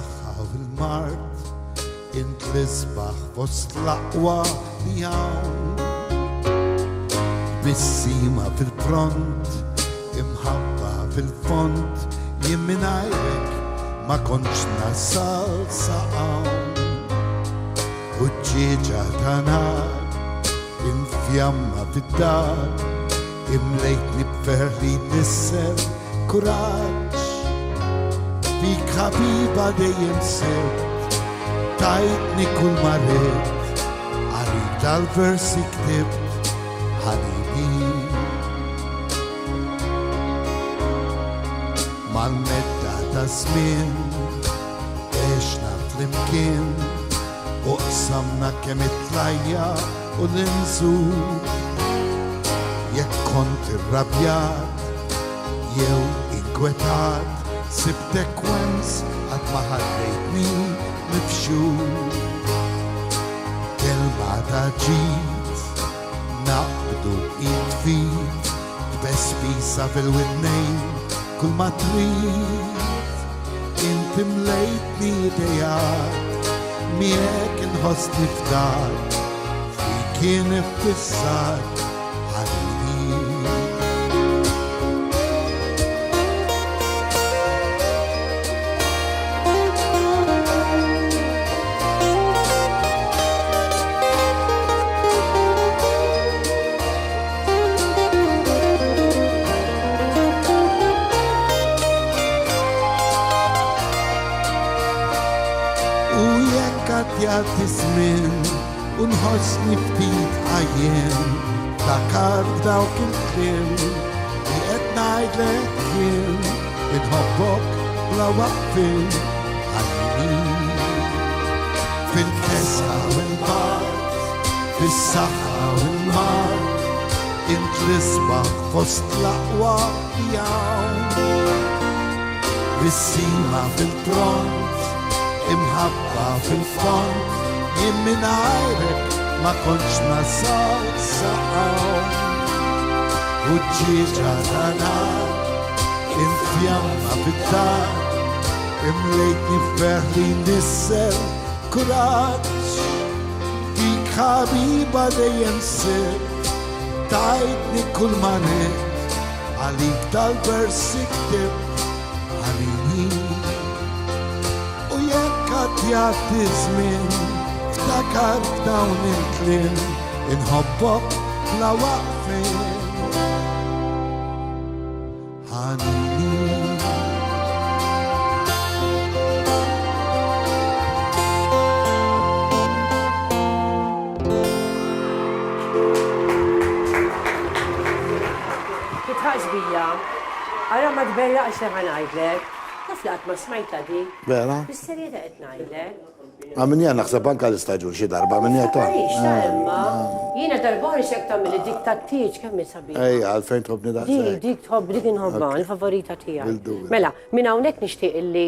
Bis-saħħa u l-mart int l-isbaħ fost l-aqwa li hawn. Bis-sima fil-front imħabba fil-font jien mingħajrek ma kontx nasal saqawn. U ġġieġa ta' nar infjamma fid-dar imlejtni b'verli nisser kuraġġ. Fik ħabiba dejjem sirt tajtni kull ma ridt għalik dal-versi ktibt ħabibi. Mal-medda ta' żmien għexna flimkien u qsamna kemm it-tlajja u l-inżur. Jekk kont irrabjat jew inkwetat sibtek wens għad ma ħallejtni mifxur. Kelma ta' ġid naqbdu id fit tbespisa fil-widnejn kull ma trid. Inti mlejtni idejat miegħek inħossni fdat fi kien iffissat ħabibi. Jgħaddi żmien u nħossni ftit għajjen dakar f'dawk il-kliem li qed ngħidlek jien inħobbok bla waqfien Hanini. Fil-kesħa u l-mart, fis-saħħa u l-mart, int l-isbaħ fost l-aqwa li hawn. Bis-sima fil-front imħabba fil-font jien mingħajrek ma kontx nasal saqawn. U ġġieġa ta' nar infjamma fid-dar imlejtni f'verli nisser kuraġġ. Dik ħabiba dejjem sirt tajtni kull ma ridt għalik dal-versi ktibt Hanini. Jgħaddi żmien ftakar f'dawn il-kliem inħobbok bla waqfien Hanini. Kitħaġbija, għara ma tberja għax ħanajdlek. Naf laqt ma smajta di. Vera? Bis-serjeta qed ngħidlek. Għamminja naħseb anka l-istaġun xi darba minja ta' imma. Jiena darbari xek tagħmel dik tat-tieġ kemm sabiħ. Ej, għalfejn tħobbni daqshekk. Dik tħobb dik inħobba, il-favorita tiegħek. Bil-dubi. Mela, minn hawnhekk nixtieq illi